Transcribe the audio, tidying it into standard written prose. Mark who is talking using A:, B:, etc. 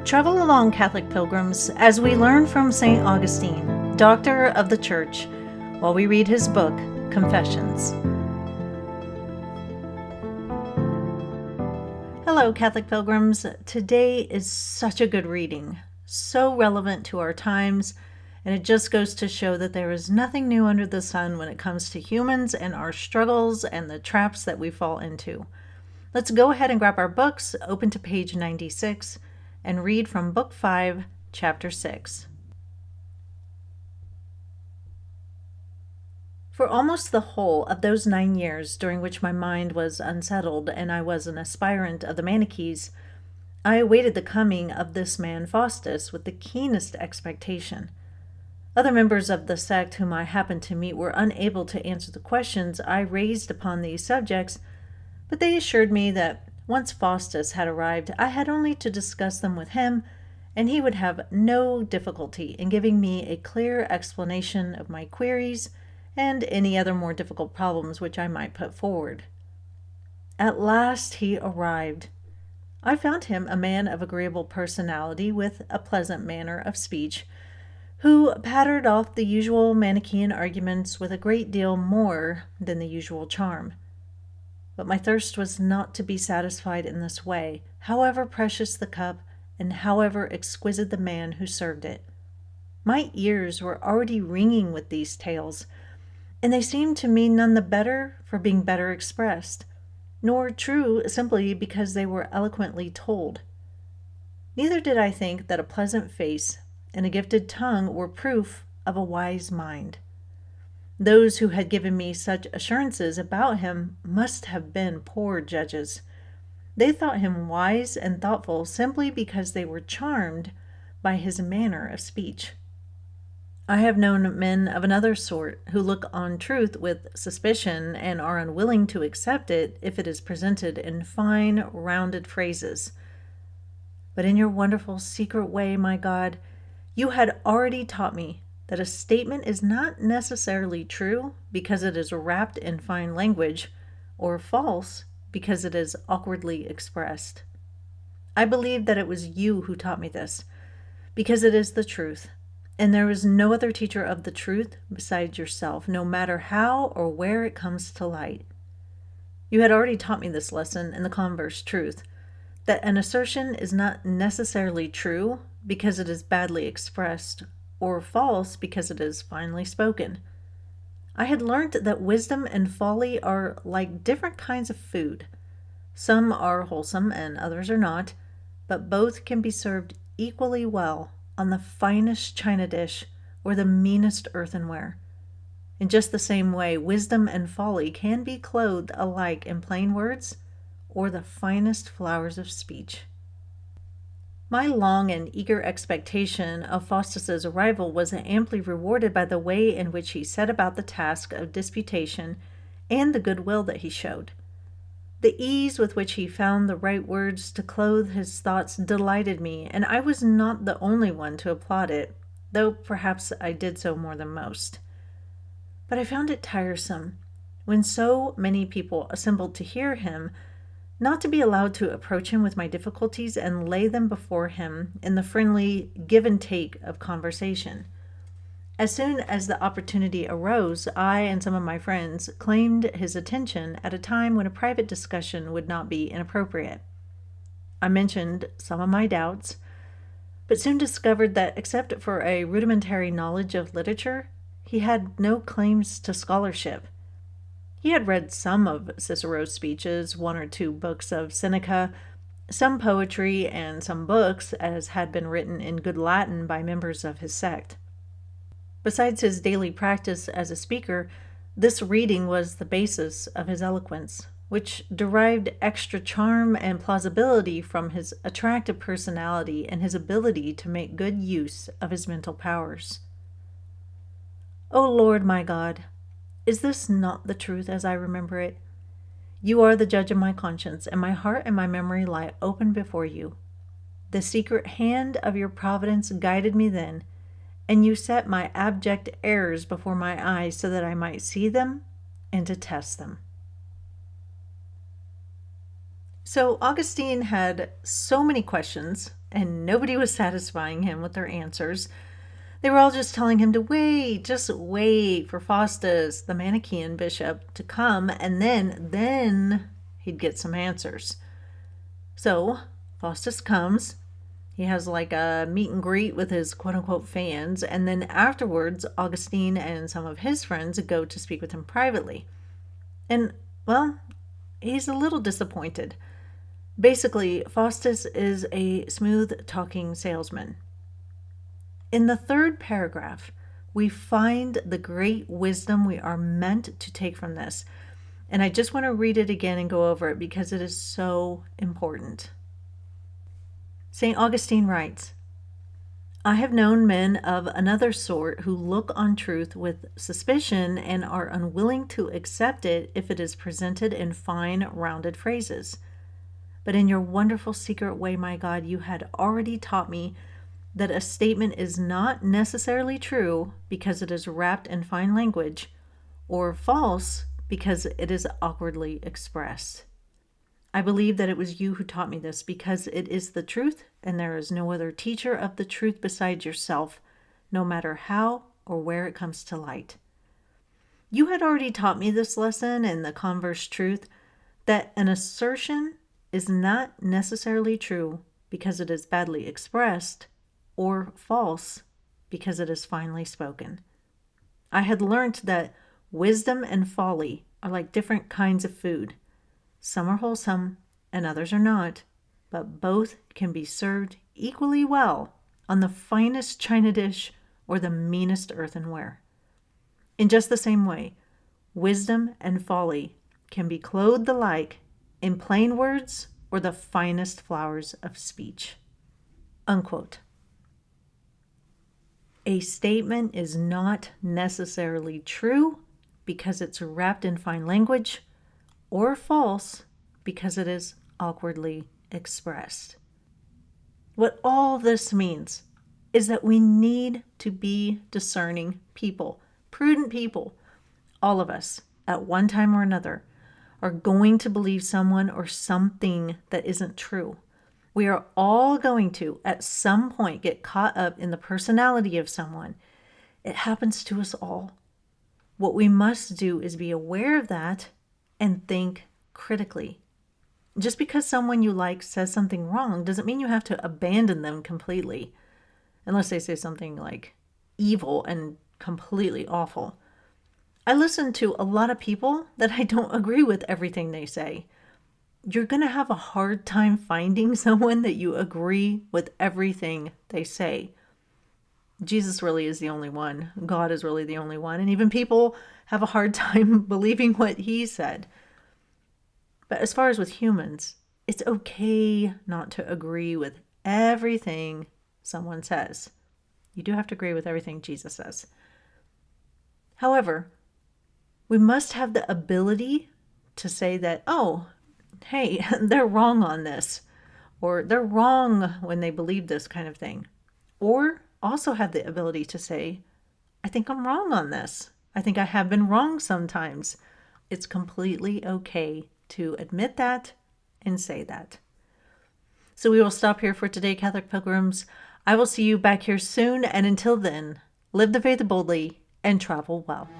A: Travel along, Catholic pilgrims, as we learn from St. Augustine, Doctor of the Church, while we read his book, Confessions. Hello, Catholic pilgrims. Today is such a good reading, so relevant to our times, and it just goes to show that there is nothing new under the sun when it comes to humans and our struggles and the traps that we fall into. Let's go ahead and grab our books, open to page 96, and read from Book 5, Chapter 6. For almost the whole of those 9 years during which my mind was unsettled and I was an aspirant of the Manichees, I awaited the coming of this man Faustus with the keenest expectation. Other members of the sect whom I happened to meet were unable to answer the questions I raised upon these subjects, but they assured me that once Faustus had arrived, I had only to discuss them with him, and he would have no difficulty in giving me a clear explanation of my queries and any other more difficult problems which I might put forward. At last he arrived. I found him a man of agreeable personality with a pleasant manner of speech, who pattered off the usual Manichean arguments with a great deal more than the usual charm. But my thirst was not to be satisfied in this way, however precious the cup and however exquisite the man who served it. My ears were already ringing with these tales, and they seemed to me none the better for being better expressed, nor true simply because they were eloquently told. Neither did I think that a pleasant face and a gifted tongue were proof of a wise mind. Those who had given me such assurances about him must have been poor judges. They thought him wise and thoughtful simply because they were charmed by his manner of speech. I have known men of another sort who look on truth with suspicion and are unwilling to accept it if it is presented in fine, rounded phrases. But in your wonderful secret way, my God, you had already taught me that a statement is not necessarily true because it is wrapped in fine language, or false because it is awkwardly expressed. I believe that it was you who taught me this, because it is the truth, and there is no other teacher of the truth besides yourself, no matter how or where it comes to light. You had already taught me this lesson in the converse truth, that an assertion is not necessarily true because it is badly expressed, or false because it is finely spoken. I had learnt that wisdom and folly are like different kinds of food. Some are wholesome and others are not, but both can be served equally well on the finest china dish or the meanest earthenware. In just the same way, wisdom and folly can be clothed alike in plain words or the finest flowers of speech. My long and eager expectation of Faustus's arrival was amply rewarded by the way in which he set about the task of disputation and the goodwill that he showed. The ease with which he found the right words to clothe his thoughts delighted me, and I was not the only one to applaud it, though perhaps I did so more than most. But I found it tiresome, when so many people assembled to hear him, not to be allowed to approach him with my difficulties and lay them before him in the friendly give and take of conversation. As soon as the opportunity arose, I and some of my friends claimed his attention at a time when a private discussion would not be inappropriate. I mentioned some of my doubts, but soon discovered that except for a rudimentary knowledge of literature, he had no claims to scholarship. He had read some of Cicero's speeches, 1 or 2 books of Seneca, some poetry, and some books as had been written in good Latin by members of his sect. Besides his daily practice as a speaker, this reading was the basis of his eloquence, which derived extra charm and plausibility from his attractive personality and his ability to make good use of his mental powers. O Lord my God, is this not the truth as I remember it? You are the judge of my conscience, and my heart and my memory lie open before you. The secret hand of your providence guided me then, and you set my abject errors before my eyes so that I might see them and to test them. So Augustine had so many questions, and nobody was satisfying him with their answers. They were all just telling him to wait, just wait for Faustus, the Manichaean bishop, to come, and then he'd get some answers. So Faustus comes. He has like a meet and greet with his quote unquote fans, and then afterwards, Augustine and some of his friends go to speak with him privately. And, well, he's a little disappointed. Basically, Faustus is a smooth talking salesman. In the third paragraph, we find the great wisdom we are meant to take from this. And I just want to read it again and go over it because it is so important. St. Augustine writes, I have known men of another sort who look on truth with suspicion and are unwilling to accept it if it is presented in fine, rounded phrases. But in your wonderful secret way, my God, you had already taught me that a statement is not necessarily true because it is wrapped in fine language, or false because it is awkwardly expressed. I believe that it was you who taught me this because it is the truth, and there is no other teacher of the truth besides yourself, no matter how or where it comes to light. You had already taught me this lesson and the converse truth, that an assertion is not necessarily true because it is badly expressed, or false because it is finely spoken. I had learnt that wisdom and folly are like different kinds of food. Some are wholesome and others are not, but both can be served equally well on the finest china dish or the meanest earthenware. In just the same way, wisdom and folly can be clothed alike in plain words or the finest flowers of speech. Unquote. A statement is not necessarily true because it's wrapped in fine language, or false because it is awkwardly expressed. What all this means is that we need to be discerning people, prudent people. All of us, at one time or another, are going to believe someone or something that isn't true. We are all going to, at some point, get caught up in the personality of someone. It happens to us all. What we must do is be aware of that and think critically. Just because someone you like says something wrong doesn't mean you have to abandon them completely, unless they say something like evil and completely awful. I listen to a lot of people that I don't agree with everything they say. You're going to have a hard time finding someone that you agree with everything they say. Jesus really is the only one. God is really the only one. And even people have a hard time believing what he said. But as far as with humans, it's okay not to agree with everything someone says. You do have to agree with everything Jesus says. However, we must have the ability to say that, oh, hey, they're wrong on this, or they're wrong when they believe this kind of thing. Or also have the ability to say, I think I'm wrong on this. I think I have been wrong sometimes. It's completely okay to admit that and say that. So we will stop here for today, Catholic Pilgrims. I will see you back here soon, and until then, live the faith boldly and travel well.